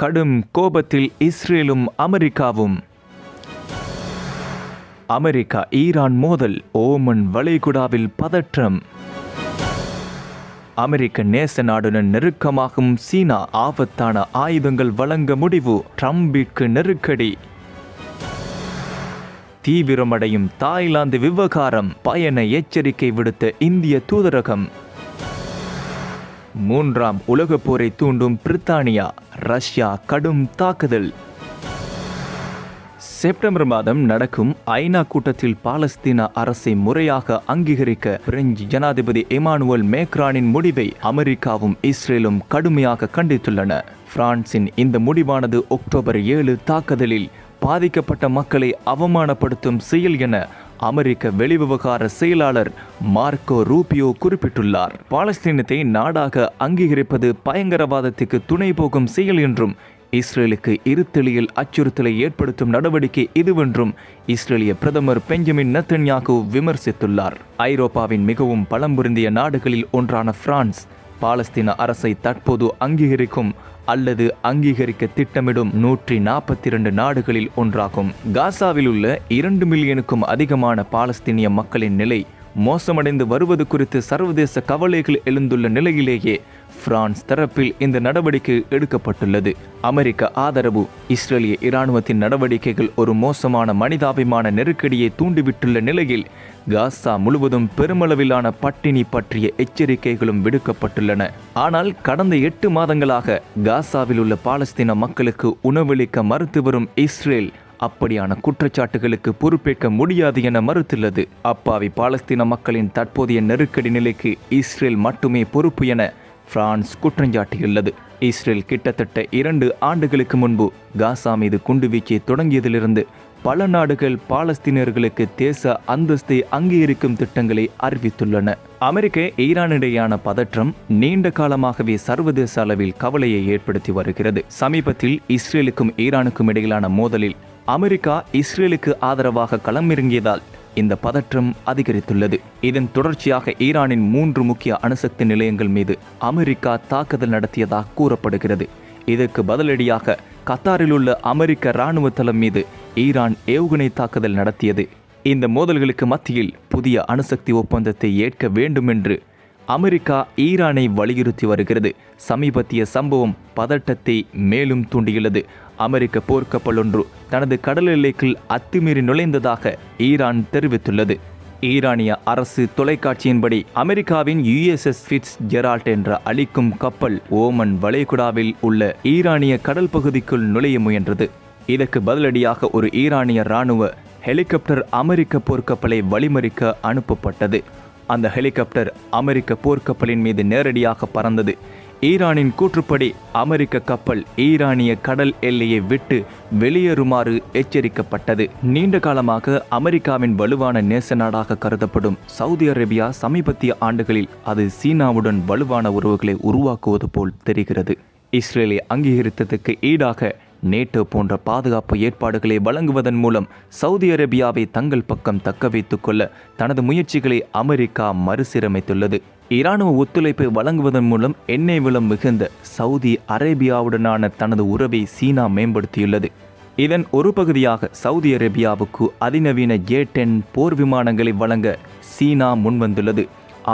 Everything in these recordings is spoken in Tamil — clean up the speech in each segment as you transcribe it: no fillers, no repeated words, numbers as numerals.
கடும் கோபத்தில் இஸ்ரேலும் அமெரிக்காவும். அமெரிக்கா ஈரான் மோதல், ஓமன் வளைகுடாவில் பதற்றம். அமெரிக்க நேச நாடுடன் நெருக்கமாகும் சீனா, ஆபத்தான ஆயுதங்கள் வழங்க முடிவு, ட்ரம்பிற்கு நெருக்கடி. தீவிரமடையும் தாய்லாந்து விவகாரம், பயண எச்சரிக்கை விடுத்த இந்திய தூதரகம். மூன்றாம் உலகப் போரை தூண்டும் பிரித்தானியா, ரஷ்யா கடும் தாக்குதல். செப்டம்பர் மாதம் நடக்கும் ஐநா கூட்டத்தில் பாலஸ்தீன அரசை முறையாக அங்கீகரிக்க பிரெஞ்சு ஜனாதிபதி இமானுவேல் மேக்ரானின் முடிவை அமெரிக்காவும் இஸ்ரேலும் கடுமையாக கண்டித்துள்ளன. பிரான்சின் இந்த முடிவானது அக்டோபர் 7 தாக்குதலில் பாதிக்கப்பட்ட மக்களை அவமானப்படுத்தும் செயல் என அமெரிக்க வெளிவிவகார செயலாளர் மார்க்கோ ரூபியோ குறிப்பிட்டுள்ளார். பாலஸ்தீனத்தை நாடாக அங்கீகரிப்பது பயங்கரவாதத்துக்கு துணை போகும் செயல் என்றும், இஸ்ரேலுக்கு இருத்தலியல் அச்சுறுத்தலை ஏற்படுத்தும் நடவடிக்கை இதுவென்றும் இஸ்ரேலிய பிரதமர் பெஞ்சமின் நெத்தன்யாகு விமர்சித்துள்ளார். ஐரோப்பாவின் மிகவும் பலம் பொருந்திய நாடுகளில் ஒன்றான பிரான்ஸ், பாலஸ்தீன அரசை தற்போது அங்கீகரிக்கும் அல்லது அங்கீகரிக்க திட்டமிடும் 142 நாடுகளில் ஒன்றாகும். காசாவில் உள்ள 2 மில்லியனுக்கும் அதிகமான பாலஸ்தீனிய மக்களின் நிலை மோசமடைந்து வருவது குறித்து சர்வதேச கவலைகள் எழுந்துள்ள நிலையிலேயே பிரான்ஸ் தரப்பில் இந்த நடவடிக்கை எடுக்கப்பட்டுள்ளது. அமெரிக்க ஆதரவு இஸ்ரேலிய இராணுவத்தின் நடவடிக்கைகள் ஒரு மோசமான மனிதாபிமான நெருக்கடியை தூண்டிவிட்டுள்ள நிலையில் காசா முழுவதும் பெருமளவிலான பட்டினி பற்றிய எச்சரிக்கைகளும் விடுக்கப்பட்டுள்ளன. ஆனால் கடந்த 8 மாதங்களாக காசாவில் உள்ள பாலஸ்தீன மக்களுக்கு உணவளிக்க மறுத்து வரும் இஸ்ரேல் அப்படியான குற்றச்சாட்டுகளுக்கு பொறுப்பேற்க முடியாது என மறுத்துள்ளது. அப்பாவி பாலஸ்தீன மக்களின் தற்போதைய நெருக்கடி நிலைக்கு இஸ்ரேல் மட்டுமே பொறுப்பு என பிரான்ஸ் குற்றஞ்சாட்டியுள்ளது. இஸ்ரேல் கிட்டத்தட்ட 2 ஆண்டுகளுக்கு முன்பு காசா மீது குண்டுவீச்சை தொடங்கியதிலிருந்து பல நாடுகள் பாலஸ்தீனியர்களுக்கு தேச அந்தஸ்தை அங்கீகரிக்கும் திட்டங்களை அறிவித்துள்ளன. அமெரிக்க ஈரானிடையான பதற்றம் நீண்ட காலமாகவே சர்வதேச அளவில் கவலையை ஏற்படுத்தி வருகிறது. சமீபத்தில் இஸ்ரேலுக்கும் ஈரானுக்கும் இடையிலான மோதலில் அமெரிக்கா இஸ்ரேலுக்கு ஆதரவாக களமிறங்கியதால் இந்த பதற்றம் அதிகரித்துள்ளது. இதன் தொடர்ச்சியாக ஈரானின் 3 முக்கிய அணுசக்தி நிலையங்கள் மீது அமெரிக்கா தாக்குதல் நடத்தியதாக கூறப்படுகிறது. இதற்கு பதிலடியாக கத்தாரில் உள்ள அமெரிக்க இராணுவ தளம் மீது ஈரான் ஏவுகணை தாக்குதல் நடத்தியது. இந்த மோதல்களுக்கு மத்தியில் புதிய அணுசக்தி ஒப்பந்தத்தை ஏற்க வேண்டும் என்று அமெரிக்கா ஈரானை வலியுறுத்தி வருகிறது. சமீபத்திய சம்பவம் பதட்டத்தை மேலும் தூண்டியுள்ளது. அமெரிக்க போர்க்கப்பல் ஒன்று தனது கடல் எல்லைக்குள் அத்துமீறி நுழைந்ததாக ஈரான் தெரிவித்துள்ளது. ஈரானிய அரசு தொலைக்காட்சியின்படி அமெரிக்காவின் USS ஃபிட்ஸ்ஜெரால்ட் என்ற அழிக்கும் கப்பல் ஓமன் வளைகுடாவில் உள்ள ஈரானிய கடல் பகுதிக்குள் நுழைய முயன்றது. இதற்கு பதிலடியாக ஒரு ஈரானிய இராணுவ ஹெலிகாப்டர் அமெரிக்க போர்க்கப்பலை வழிமறிக்க அனுப்பப்பட்டது. அந்த ஹெலிகாப்டர் அமெரிக்க போர்க்கப்பலின் மீது நேரடியாக பறந்தது. ஈரானின் கூற்றுப்படி அமெரிக்க கப்பல் ஈரானிய கடல் எல்லையை விட்டு வெளியேறுமாறு எச்சரிக்கப்பட்டது. நீண்ட காலமாக அமெரிக்காவின் வலுவான நேச நாடாக கருதப்படும் சவுதி அரேபியா சமீபத்திய ஆண்டுகளில் அது சீனாவுடன் வலுவான உறவுகளை உருவாக்குவது போல் தெரிகிறது. இஸ்ரேலை அங்கீகரித்ததுக்கு ஈடாக நேட்டோ போன்ற பாதுகாப்பு ஏற்பாடுகளை வழங்குவதன் மூலம் சவுதி அரேபியாவை தங்கள் பக்கம் தக்க வைத்துக் கொள்ள தனது முயற்சிகளை அமெரிக்கா மறுசீரமைத்துள்ளது. இராணுவ ஒத்துழைப்பை வழங்குவதன் மூலம் எண்ணெய் வளம் மிகுந்த சவுதி அரேபியாவுடனான தனது உறவை சீனா மேம்படுத்தியுள்ளது. இதன் ஒரு பகுதியாக சவுதி அரேபியாவுக்கு அதிநவீன J-10 போர் விமானங்களை வழங்க சீனா முன்வந்துள்ளது.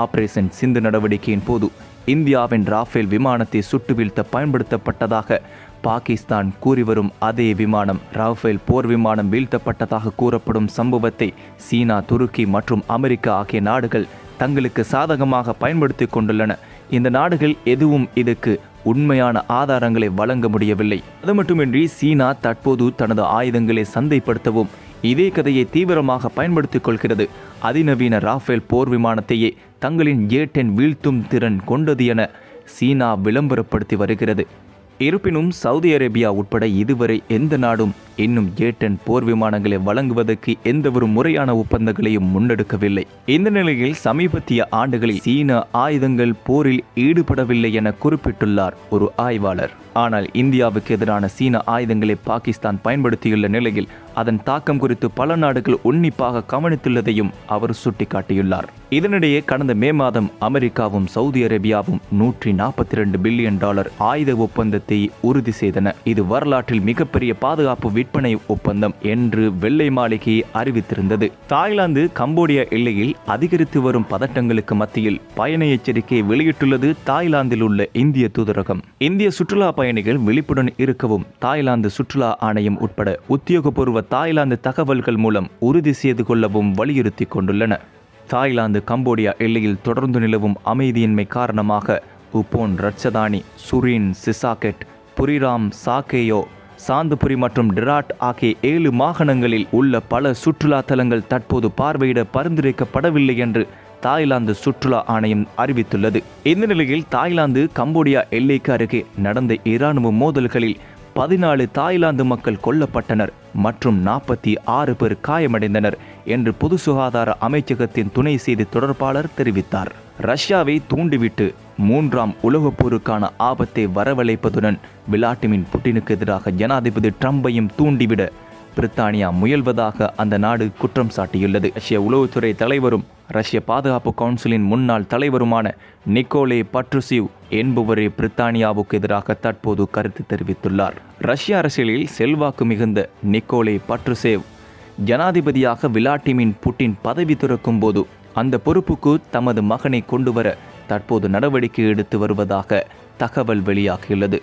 ஆபரேஷன் சிந்து நடவடிக்கையின் போது இந்தியாவின் ராஃபேல் விமானத்தை சுட்டு வீழ்த்த பயன்படுத்தப்பட்டதாக பாகிஸ்தான் கூறி வரும் அதே விமானம் ராஃபேல் போர் விமானம் வீழ்த்தப்பட்டதாக கூறப்படும் சம்பவத்தை சீனா, துருக்கி மற்றும் அமெரிக்கா ஆகிய நாடுகள் தங்களுக்கு சாதகமாக பயன்படுத்தி கொண்டுள்ளன. இந்த நாடுகள் எதுவும் இதுக்கு உண்மையான ஆதாரங்களை வழங்க முடியவில்லை. அது மட்டுமின்றி சீனா தற்போது தனது ஆயுதங்களை சந்தைப்படுத்தவும் இதே கதையை தீவிரமாக பயன்படுத்திக் கொள்கிறது. அதிநவீன ராஃபேல் போர் விமானத்தையே தங்களின் J-10 வீழ்த்தும் திறன் கொண்டது என சீனா விளம்பரப்படுத்தி வருகிறது. இருப்பினும் சவுதி அரேபியா உட்பட இதுவரை எந்த நாடும் இன்னும் ஏ-10 போர் விமானங்களை வழங்குவதற்கு எந்தவொரு முறையான ஒப்பந்தங்களையும் முன்னெடுக்கவில்லை. இந்த நிலையில் சமீபத்திய ஆண்டுகளில் சீன ஆயுதங்கள் போரில் ஈடுபடவில்லை என குறிப்பிட்டுள்ளார் ஒரு ஆய்வாளர். ஆனால் இந்தியாவுக்கு எதிரான சீன ஆயுதங்களை பாகிஸ்தான் பயன்படுத்தியுள்ள நிலையில் அதன் தாக்கம் குறித்து பல நாடுகள் உன்னிப்பாக கவனித்துள்ளதையும் அவர் சுட்டிக்காட்டியுள்ளார். இதனிடையே கடந்த மே மாதம் அமெரிக்காவும் சவுதி அரேபியாவும் $142 பில்லியன் ஆயுத ஒப்பந்தத்தை உறுதி செய்தன. இது வரலாற்றில் மிகப்பெரிய பாதுகாப்பு விற்பனை ஒப்பந்தம் என்று வெள்ளை மாளிகை அறிவித்திருந்தது. தாய்லாந்து கம்போடியா எல்லையில் அதிகரித்து வரும் பதட்டங்களுக்கு மத்தியில் பயண எச்சரிக்கையை வெளியிட்டுள்ளது தாய்லாந்தில் உள்ள இந்திய தூதரகம். இந்திய சுற்றுலா பயணிகள் விழிப்புடன் இருக்கவும் தாய்லாந்து சுற்றுலா ஆணையம் உட்பட உத்தியோகபூர்வ தாய்லாந்து தகவல்கள் மூலம் உறுதி செய்து கொள்ளவும் வலியுறுத்தி கொண்டுள்ளன. தாய்லாந்து கம்போடியா எல்லையில் தொடர்ந்து நிலவும் அமைதியின்மை காரணமாக உப்போன், ரட்சதானி, சுரின், சிசாகெட், புரிராம், சாகேயோ, சாந்துபுரி மற்றும் டிராட் ஆகிய 7 மாகாணங்களில் உள்ள பல சுற்றுலா தலங்கள் தற்போது பார்வையிட பரிந்துரைக்கப்படவில்லை என்று தாய்லாந்து சுற்றுலா ஆணையம் அறிவித்துள்ளது. இந்த நிலையில் தாய்லாந்து கம்போடியா எல்லைக்கு அருகே நடந்த இராணுவ மோதல்களில் 14 தாய்லாந்து மக்கள் கொல்லப்பட்டனர் மற்றும் 46 பேர் காயமடைந்தனர் என்று பொது சுகாதார அமைச்சகத்தின் துணை செய்தி தொடர்பாளர் தெரிவித்தார். ரஷ்யாவை தூண்டிவிட்டு 3ஆம் உலகப் போருக்கான ஆபத்தை வரவழைப்பதுடன் விளாடிமிர் புட்டினுக்கு எதிராக ஜனாதிபதி ட்ரம்பையும் தூண்டிவிட பிரித்தானியா முயல்வதாக அந்த நாடு குற்றம் சாட்டியுள்ளது. ரஷ்ய உளவுத்துறை தலைவரும் ரஷ்ய பாதுகாப்பு கவுன்சிலின் முன்னாள் தலைவருமான நிக்கோலே பட்ருசிவ் என்பவரே பிரித்தானியாவுக்கு எதிராக தற்போது கருத்து தெரிவித்துள்ளார். ரஷ்ய அரசியலில் செல்வாக்கு மிகுந்த நிக்கோலே பட்ருசேவ் ஜனாதிபதியாக விளாடிமிர் புட்டின் பதவி துறக்கும் போது அந்த பொறுப்புக்கு தமது மகனை கொண்டுவர தற்போது நடவடிக்கை எடுத்து வருவதாக தகவல் வெளியாகியுள்ளது.